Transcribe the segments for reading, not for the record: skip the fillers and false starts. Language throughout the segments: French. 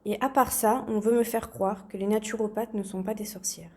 Et à part ça, on veut me faire croire que les naturopathes ne sont pas des sorcières.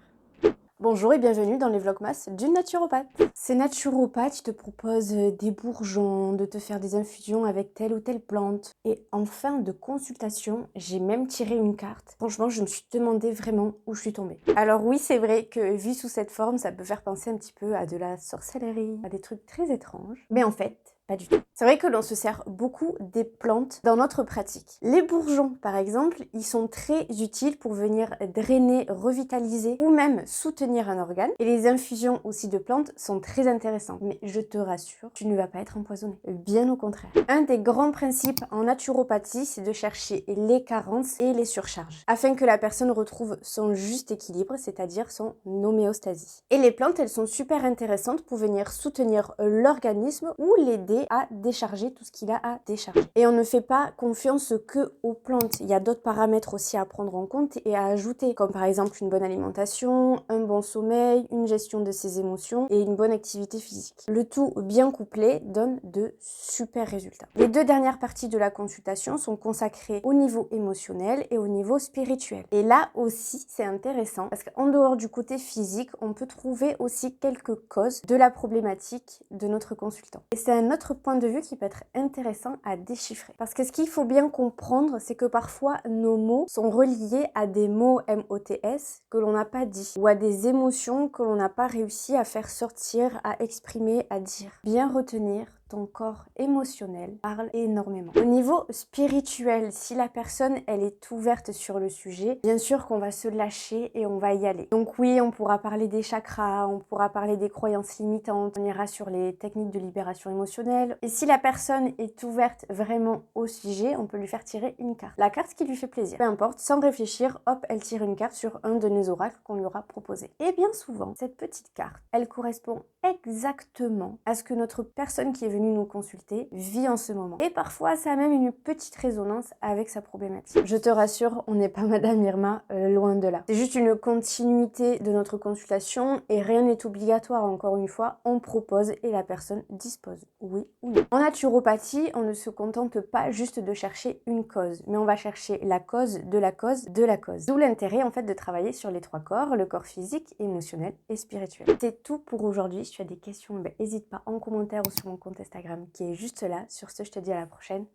Bonjour et bienvenue dans les Vlogmas d'une naturopathe. Ces naturopathes te proposent des bourgeons, de te faire des infusions avec telle ou telle plante. Et en fin de consultation, j'ai même tiré une carte. Franchement, je me suis demandé vraiment où je suis tombée. Alors oui, c'est vrai que vu sous cette forme, ça peut faire penser un petit peu à de la sorcellerie, à des trucs très étranges. Mais en fait, pas du tout. C'est vrai que l'on se sert beaucoup des plantes dans notre pratique. Les bourgeons, par exemple, ils sont très utiles pour venir drainer, revitaliser ou même soutenir un organe. Et les infusions aussi de plantes sont très intéressantes. Mais je te rassure, tu ne vas pas être empoisonné. Bien au contraire. Un des grands principes en naturopathie, c'est de chercher les carences et les surcharges, afin que la personne retrouve son juste équilibre, c'est-à-dire son homéostasie. Et les plantes, elles sont super intéressantes pour venir soutenir l'organisme ou l'aider à décharger tout ce qu'il a à décharger. Et on ne fait pas confiance que aux plantes. Il y a d'autres paramètres aussi à prendre en compte et à ajouter, comme par exemple une bonne alimentation, un bon sommeil, une gestion de ses émotions et une bonne activité physique. Le tout bien couplé donne de super résultats. Les deux dernières parties de la consultation sont consacrées au niveau émotionnel et au niveau spirituel. Et là aussi, c'est intéressant parce qu'en dehors du côté physique, on peut trouver aussi quelques causes de la problématique de notre consultant. Et c'est un autre point de vue qui peut être intéressant à déchiffrer. Parce que ce qu'il faut bien comprendre, c'est que parfois nos mots sont reliés à des mots MOTS que l'on n'a pas dit ou à des émotions que l'on n'a pas réussi à faire sortir, à exprimer, à dire. Bien retenir, ton corps émotionnel parle énormément. Au niveau spirituel, si la personne elle est ouverte sur le sujet, bien sûr qu'on va se lâcher et on va y aller. Donc oui, on pourra parler des chakras, on pourra parler des croyances limitantes, on ira sur les techniques de libération émotionnelle. Et si la personne est ouverte vraiment au sujet, on peut lui faire tirer une carte. La carte qui lui fait plaisir. Peu importe, sans réfléchir, hop, elle tire une carte sur un de nos oracles qu'on lui aura proposé. Et bien souvent, cette petite carte, elle correspond exactement à ce que notre personne qui est venue nous consulter vit en ce moment. Et parfois, ça a même une petite résonance avec sa problématique. Je te rassure, on n'est pas Madame Irma, loin de là. C'est juste une continuité de notre consultation et rien n'est obligatoire, encore une fois, on propose et la personne dispose, oui ou non. En naturopathie, on ne se contente pas juste de chercher une cause, mais on va chercher la cause de la cause de la cause. D'où l'intérêt en fait de travailler sur les trois corps, le corps physique, émotionnel et spirituel. C'est tout pour aujourd'hui. Si tu as des questions, n'hésite pas en commentaire ou sur mon compte Instagram qui est juste là. Sur ce, je te dis à la prochaine.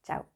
Ciao!